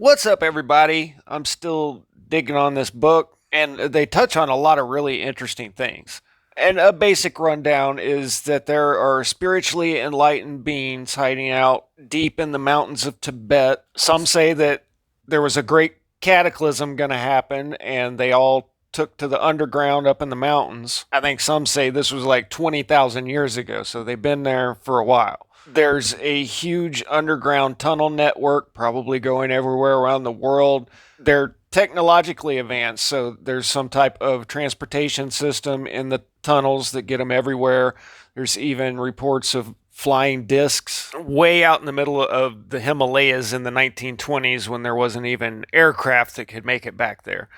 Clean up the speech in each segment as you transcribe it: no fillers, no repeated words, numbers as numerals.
What's up, everybody? I'm still digging on this book, and they touch on a lot of really interesting things. And a basic rundown is that there are spiritually enlightened beings hiding out deep in the mountains of Tibet. Some say that there was a great cataclysm going to happen, and they all took to the underground up in the mountains. I think some say this was like 20,000 years ago, so they've been there for a while. There's a huge underground tunnel network, probably going everywhere around the world. They're technologically advanced, so there's some type of transportation system in the tunnels that get them everywhere. There's even reports of flying discs way out in the middle of the Himalayas in the 1920s when there wasn't even aircraft that could make it back there.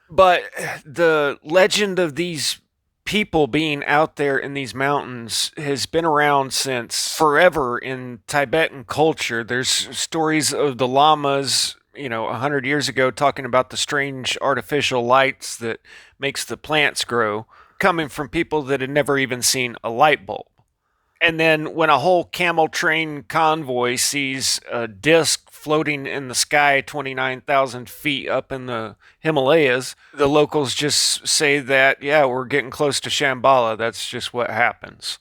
But the legend of these people being out there in these mountains has been around since forever in Tibetan culture. There's stories of the lamas, 100 years ago talking about the strange artificial lights that makes the plants grow, coming from people that had never even seen a light bulb. And then when a whole camel train convoy sees a disc floating in the sky 29,000 feet up in the Himalayas, the locals just say that, yeah, we're getting close to Shambhala. That's just what happens.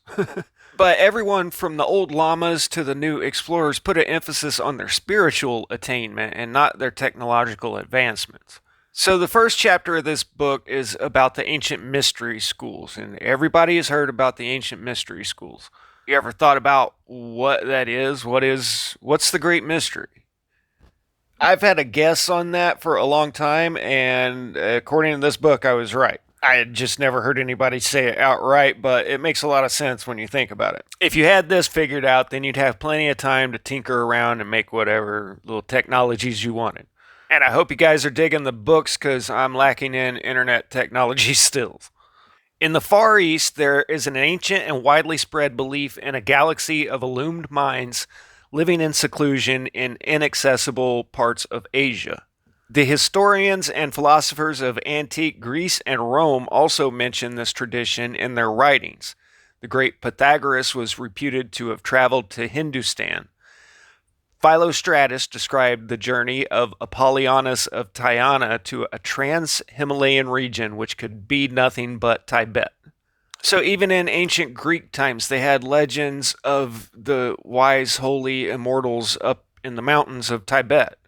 But everyone from the old lamas to the new explorers put an emphasis on their spiritual attainment and not their technological advancements. So the first chapter of this book is about the ancient mystery schools, and everybody has heard about the ancient mystery schools. You ever thought about what that is? What's the great mystery? I've had a guess on that for a long time, and according to this book, I was right. I had just never heard anybody say it outright, but it makes a lot of sense when you think about it. If you had this figured out, then you'd have plenty of time to tinker around and make whatever little technologies you wanted. And I hope you guys are digging the books because I'm lacking in internet technology skills. In the Far East, there is an ancient and widely spread belief in a galaxy of illumined minds living in seclusion in inaccessible parts of Asia. The historians and philosophers of antique Greece and Rome also mention this tradition in their writings. The great Pythagoras was reputed to have traveled to Hindustan. Philostratus described the journey of Apollonius of Tyana to a trans-Himalayan region which could be nothing but Tibet. So even in ancient Greek times, they had legends of the wise, holy immortals up in the mountains of Tibet.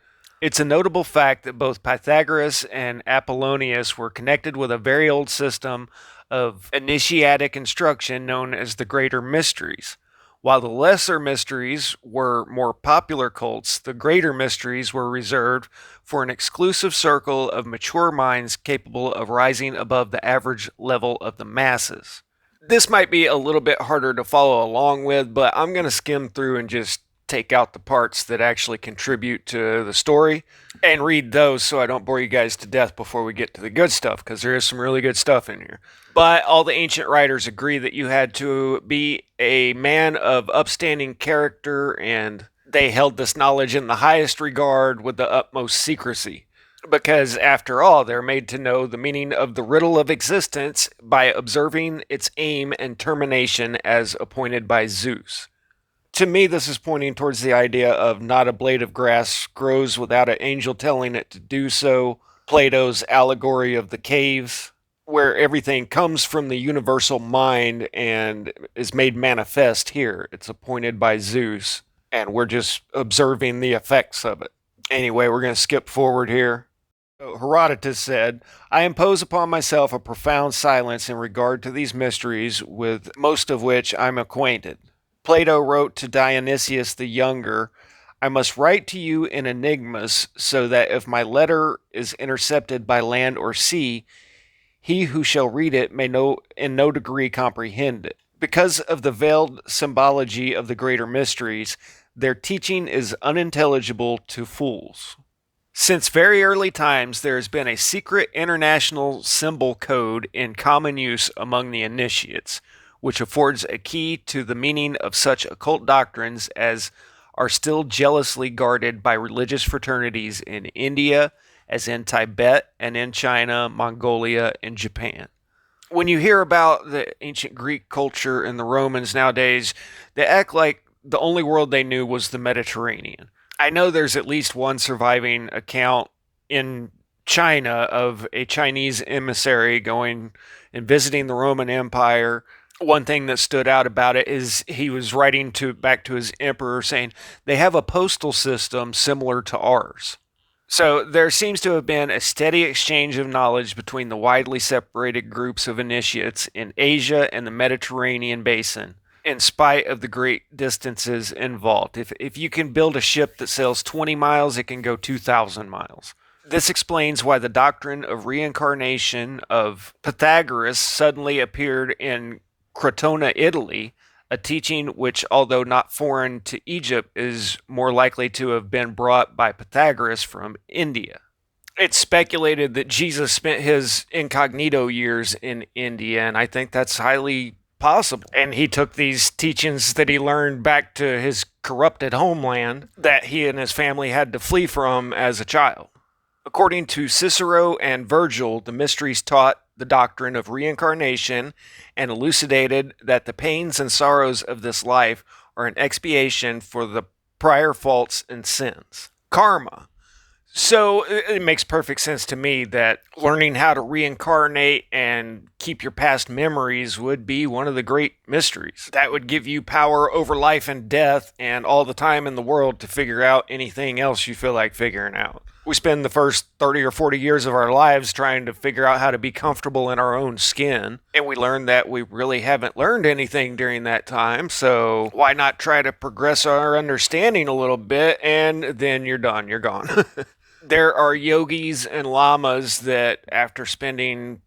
It's a notable fact that both Pythagoras and Apollonius were connected with a very old system of initiatic instruction known as the Greater Mysteries. While the lesser mysteries were more popular cults, the greater mysteries were reserved for an exclusive circle of mature minds capable of rising above the average level of the masses. This might be a little bit harder to follow along with, but I'm going to skim through and just take out the parts that actually contribute to the story and read those so I don't bore you guys to death before we get to the good stuff, because there is some really good stuff in here. But all the ancient writers agree that you had to be a man of upstanding character, and they held this knowledge in the highest regard with the utmost secrecy. Because, after all, they're made to know the meaning of the riddle of existence by observing its aim and termination as appointed by Zeus. To me, this is pointing towards the idea of not a blade of grass grows without an angel telling it to do so, Plato's allegory of the caves, where everything comes from the universal mind and is made manifest here. It's appointed by Zeus, and we're just observing the effects of it. Anyway, we're going to skip forward here. Herodotus said, I impose upon myself a profound silence in regard to these mysteries with most of which I'm acquainted. Plato wrote to Dionysius the Younger, I must write to you in enigmas so that if my letter is intercepted by land or sea, he who shall read it may in no degree comprehend it. Because of the veiled symbology of the greater mysteries, their teaching is unintelligible to fools. Since very early times, there has been a secret international symbol code in common use among the initiates, which affords a key to the meaning of such occult doctrines as are still jealously guarded by religious fraternities in India, as in Tibet, and in China, Mongolia, and Japan. When you hear about the ancient Greek culture and the Romans nowadays, they act like the only world they knew was the Mediterranean. I know there's at least one surviving account in China of a Chinese emissary going and visiting the Roman Empire. One thing that stood out about it is he was writing to back to his emperor saying they have a postal system similar to ours. So there seems to have been a steady exchange of knowledge between the widely separated groups of initiates in Asia and the Mediterranean basin, in spite of the great distances involved. If you can build a ship that sails 20 miles, it can go 2,000 miles. This explains why the doctrine of reincarnation of Pythagoras suddenly appeared in Crotona, Italy, a teaching which, although not foreign to Egypt, is more likely to have been brought by Pythagoras from India. It's speculated that Jesus spent his incognito years in India, and I think that's highly possible. And he took these teachings that he learned back to his corrupted homeland that he and his family had to flee from as a child. According to Cicero and Virgil, the mysteries taught the doctrine of reincarnation and elucidated that the pains and sorrows of this life are an expiation for the prior faults and sins. Karma. So it makes perfect sense to me that learning how to reincarnate and keep your past memories would be one of the great mysteries. That would give you power over life and death and all the time in the world to figure out anything else you feel like figuring out. We spend the first 30 or 40 years of our lives trying to figure out how to be comfortable in our own skin, and we learn that we really haven't learned anything during that time, so why not try to progress our understanding a little bit, and then you're done, you're gone. There are yogis and lamas that, after spending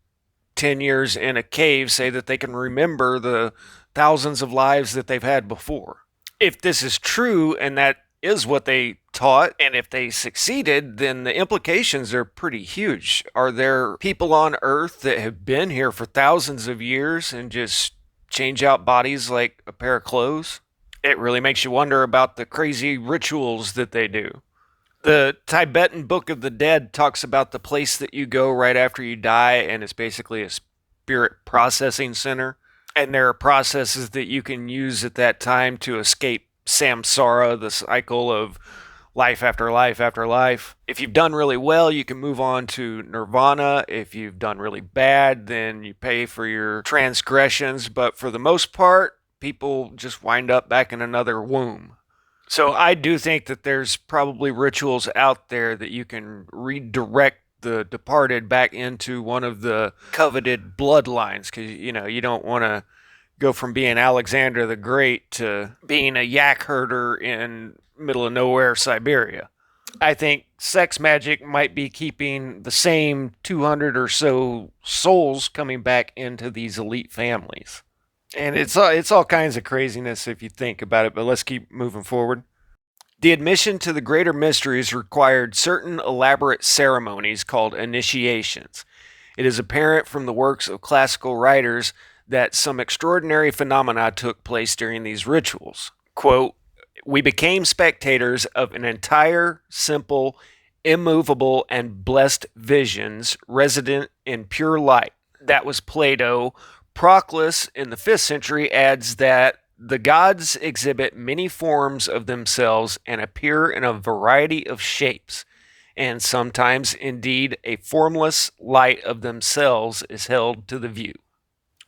10 years in a cave, say that they can remember the thousands of lives that they've had before. If this is true, and that is what they taught, and if they succeeded, then the implications are pretty huge. Are there people on Earth that have been here for thousands of years and just change out bodies like a pair of clothes? It really makes you wonder about the crazy rituals that they do. The Tibetan Book of the Dead talks about the place that you go right after you die, and it's basically a spirit processing center. And there are processes that you can use at that time to escape samsara, the cycle of life after life after life. If you've done really well, you can move on to nirvana. If you've done really bad, then you pay for your transgressions. But for the most part, people just wind up back in another womb. So I do think that there's probably rituals out there that you can redirect the departed back into one of the coveted bloodlines, because you don't want to go from being Alexander the Great to being a yak herder in middle of nowhere Siberia. I think sex magic might be keeping the same 200 or so souls coming back into these elite families. And it's all kinds of craziness if you think about it, but let's keep moving forward. The admission to the greater mysteries required certain elaborate ceremonies called initiations. It is apparent from the works of classical writers that some extraordinary phenomena took place during these rituals. Quote, "We became spectators of an entire, simple, immovable, and blessed visions resident in pure light." That was Plato. Proclus in the 5th century adds that the gods exhibit many forms of themselves and appear in a variety of shapes, and sometimes indeed a formless light of themselves is held to the view.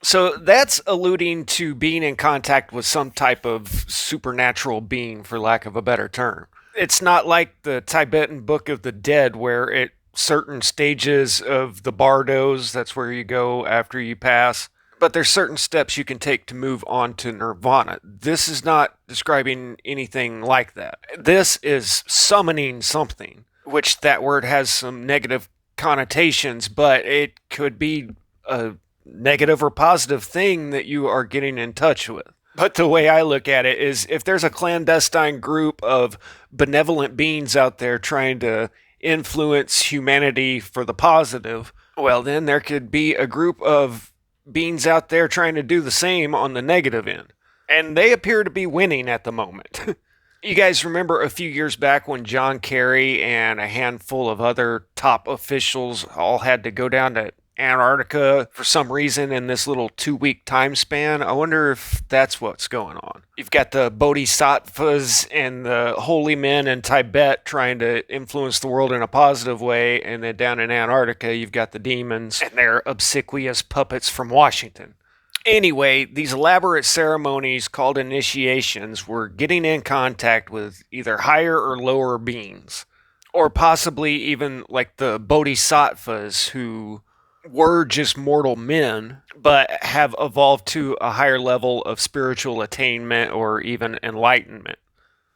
So that's alluding to being in contact with some type of supernatural being, for lack of a better term. It's not like the Tibetan Book of the Dead, where at certain stages of the bardos, that's where you go after you pass, but there's certain steps you can take to move on to nirvana. This is not describing anything like that. This is summoning something, which that word has some negative connotations, but it could be a negative or positive thing that you are getting in touch with. But the way I look at it is, if there's a clandestine group of benevolent beings out there trying to influence humanity for the positive, well, then there could be a group of beings out there trying to do the same on the negative end. And they appear to be winning at the moment. You guys remember a few years back when John Kerry and a handful of other top officials all had to go down to Antarctica for some reason in this little 2 week time span. I wonder if that's what's going on. You've got the bodhisattvas and the holy men in Tibet trying to influence the world in a positive way, and then down in Antarctica, you've got the demons and their obsequious puppets from Washington. Anyway, these elaborate ceremonies called initiations were getting in contact with either higher or lower beings, or possibly even like the bodhisattvas who were just mortal men but have evolved to a higher level of spiritual attainment or even enlightenment.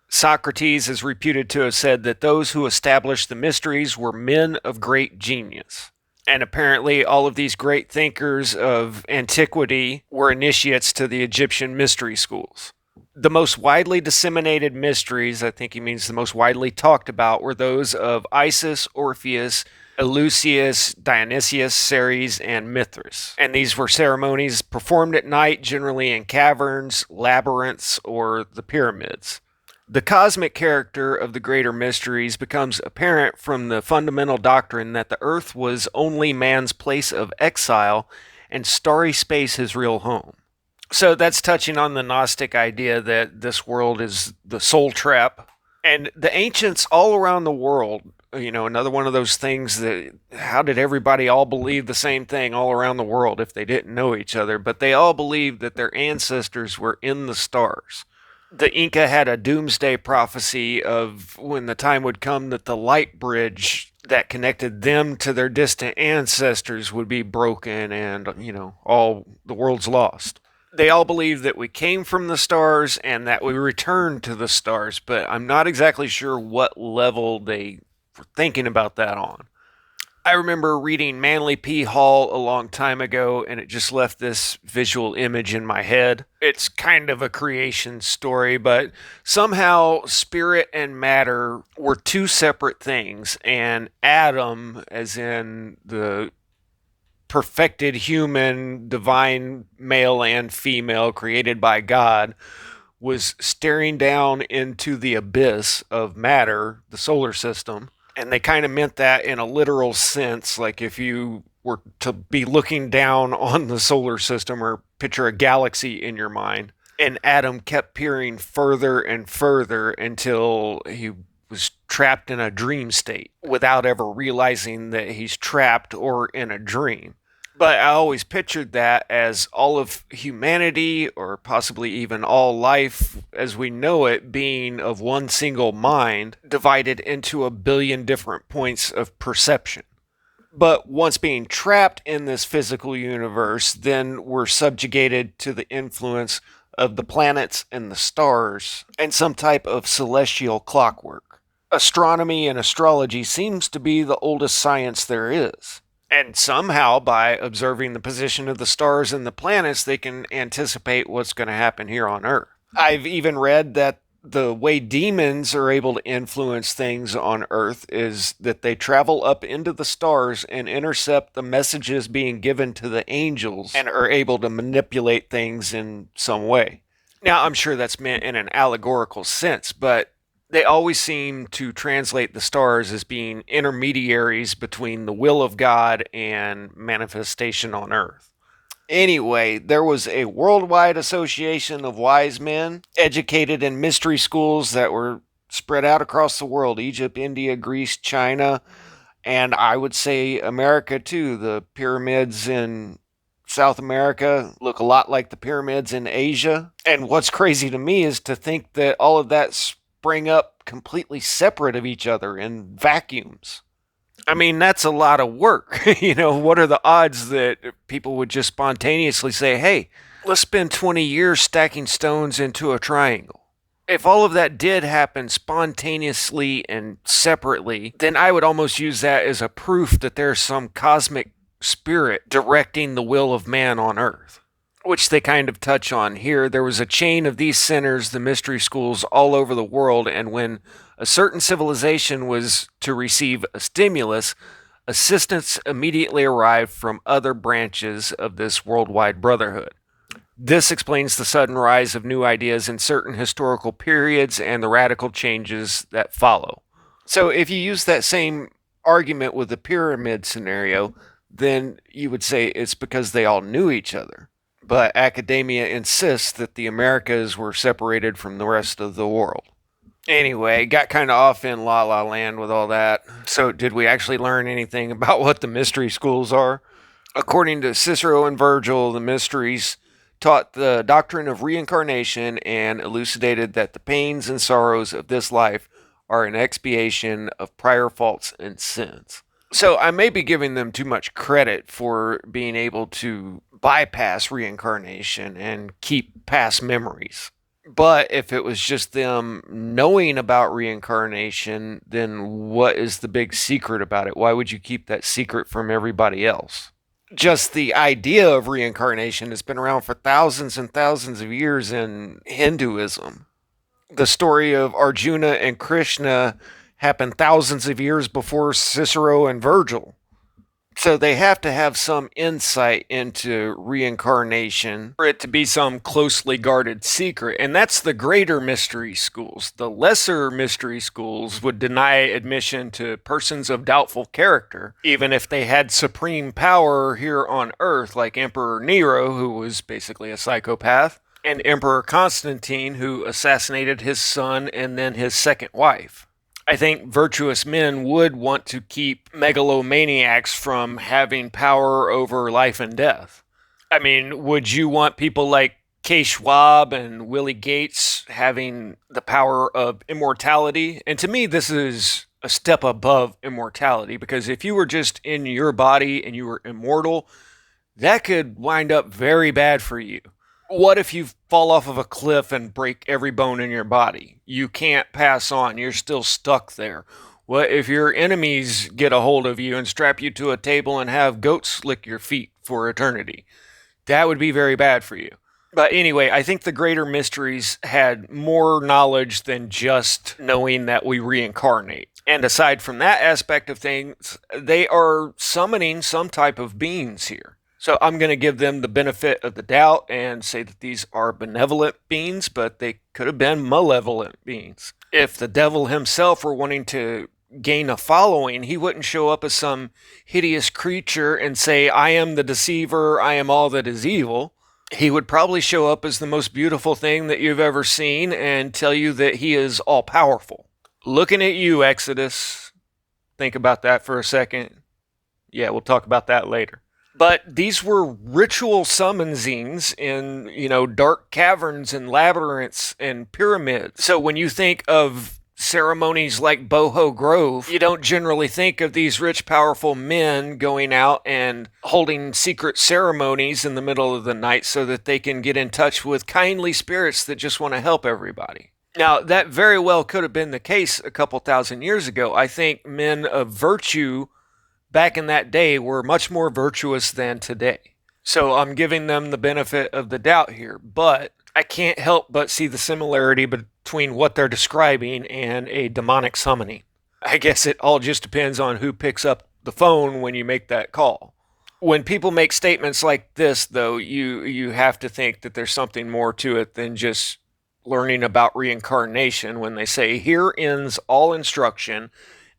Socrates is reputed to have said that those who established the mysteries were men of great genius. And apparently, all of these great thinkers of antiquity were initiates to the Egyptian mystery schools. The most widely disseminated mysteries, I think he means the most widely talked about, were those of Isis, Orpheus, Eleusis, Dionysius, Ceres, and Mithras. And these were ceremonies performed at night, generally in caverns, labyrinths, or the pyramids. The cosmic character of the greater mysteries becomes apparent from the fundamental doctrine that the earth was only man's place of exile and starry space his real home. So that's touching on the Gnostic idea that this world is the soul trap. And the ancients all around the world, another one of those things that how did everybody all believe the same thing all around the world if they didn't know each other? But they all believed that their ancestors were in the stars. The Inca had a doomsday prophecy of when the time would come that the light bridge that connected them to their distant ancestors would be broken and, all the world's lost. They all believe that we came from the stars and that we returned to the stars, but I'm not exactly sure what level they were thinking about that on. I remember reading Manly P. Hall a long time ago, and it just left this visual image in my head. It's kind of a creation story, but somehow spirit and matter were two separate things, and Adam, as in the perfected human, divine male and female created by God, was staring down into the abyss of matter, the solar system. And they kind of meant that in a literal sense, like if you were to be looking down on the solar system or picture a galaxy in your mind. And Adam kept peering further and further until he was trapped in a dream state without ever realizing that he's trapped or in a dream. But I always pictured that as all of humanity, or possibly even all life as we know it, being of one single mind, divided into a billion different points of perception. But once being trapped in this physical universe, then we're subjugated to the influence of the planets and the stars and some type of celestial clockwork. Astronomy and astrology seems to be the oldest science there is. And somehow, by observing the position of the stars and the planets, they can anticipate what's going to happen here on Earth. I've even read that the way demons are able to influence things on Earth is that they travel up into the stars and intercept the messages being given to the angels and are able to manipulate things in some way. Now, I'm sure that's meant in an allegorical sense, but they always seem to translate the stars as being intermediaries between the will of God and manifestation on earth. Anyway, there was a worldwide association of wise men educated in mystery schools that were spread out across the world: Egypt, India, Greece, China, and I would say America too. The pyramids in South America look a lot like the pyramids in Asia. And what's crazy to me is to think that all of that sprang up completely separate of each other in vacuums. I mean, that's a lot of work. What are the odds that people would just spontaneously say, hey, let's spend 20 years stacking stones into a triangle? If all of that did happen spontaneously and separately, then I would almost use that as a proof that there's some cosmic spirit directing the will of man on earth, which they kind of touch on here. There was a chain of these centers, the mystery schools, all over the world, and when a certain civilization was to receive a stimulus, assistance immediately arrived from other branches of this worldwide brotherhood. This explains the sudden rise of new ideas in certain historical periods and the radical changes that follow. So if you use that same argument with the pyramid scenario, then you would say it's because they all knew each other. But academia insists that the Americas were separated from the rest of the world. Anyway, got kind of off in La La Land with all that. So, did we actually learn anything about what the mystery schools are? According to Cicero and Virgil, the mysteries taught the doctrine of reincarnation and elucidated that the pains and sorrows of this life are an expiation of prior faults and sins. So I may be giving them too much credit for being able to bypass reincarnation and keep past memories. But if it was just them knowing about reincarnation, then what is the big secret about it? Why would you keep that secret from everybody else? Just the idea of reincarnation has been around for thousands and thousands of years in Hinduism. The story of Arjuna and Krishna happened thousands of years before Cicero and Virgil. So they have to have some insight into reincarnation for it to be some closely guarded secret. And that's the greater mystery schools. The lesser mystery schools would deny admission to persons of doubtful character, even if they had supreme power here on Earth, like Emperor Nero, who was basically a psychopath, and Emperor Constantine, who assassinated his son and then his second wife. I think virtuous men would want to keep megalomaniacs from having power over life and death. I mean, would you want people like Kay Schwab and Willie Gates having the power of immortality? And to me, this is a step above immortality, because if you were just in your body and you were immortal, that could wind up very bad for you. What if you fall off of a cliff and break every bone in your body? You can't pass on. You're still stuck there. What if your enemies get a hold of you and strap you to a table and have goats lick your feet for eternity? That would be very bad for you. But anyway, I think the greater mysteries had more knowledge than just knowing that we reincarnate. And aside from that aspect of things, they are summoning some type of beings here. So I'm going to give them the benefit of the doubt and say that these are benevolent beings, but they could have been malevolent beings. If the devil himself were wanting to gain a following, he wouldn't show up as some hideous creature and say, I am the deceiver, I am all that is evil. He would probably show up as the most beautiful thing that you've ever seen and tell you that he is all powerful. Looking at you, Exodus. Think about that for a second. Yeah, we'll talk about that later. But these were ritual summonsings in, dark caverns and labyrinths and pyramids. So when you think of ceremonies like Boho Grove, you don't generally think of these rich, powerful men going out and holding secret ceremonies in the middle of the night so that they can get in touch with kindly spirits that just want to help everybody. Now, that very well could have been the case a couple thousand years ago. I think men of virtue back in that day were much more virtuous than today. So I'm giving them the benefit of the doubt here, but I can't help but see the similarity between what they're describing and a demonic summoning. I guess it all just depends on who picks up the phone when you make that call. When people make statements like this, though, you have to think that there's something more to it than just learning about reincarnation when they say, here ends all instruction.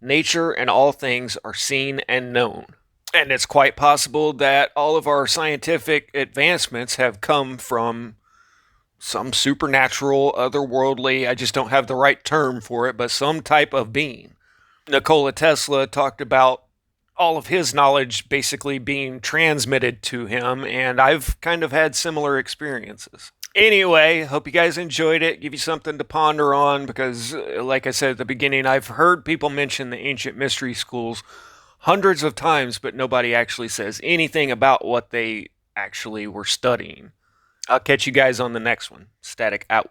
Nature and all things are seen and known. And it's quite possible that all of our scientific advancements have come from some supernatural, otherworldly, I just don't have the right term for it, but some type of being. Nikola Tesla talked about all of his knowledge basically being transmitted to him, and I've kind of had similar experiences. Anyway, hope you guys enjoyed it. Give you something to ponder on because, like I said at the beginning, I've heard people mention the ancient mystery schools hundreds of times, but nobody actually says anything about what they actually were studying. I'll catch you guys on the next one. Static out.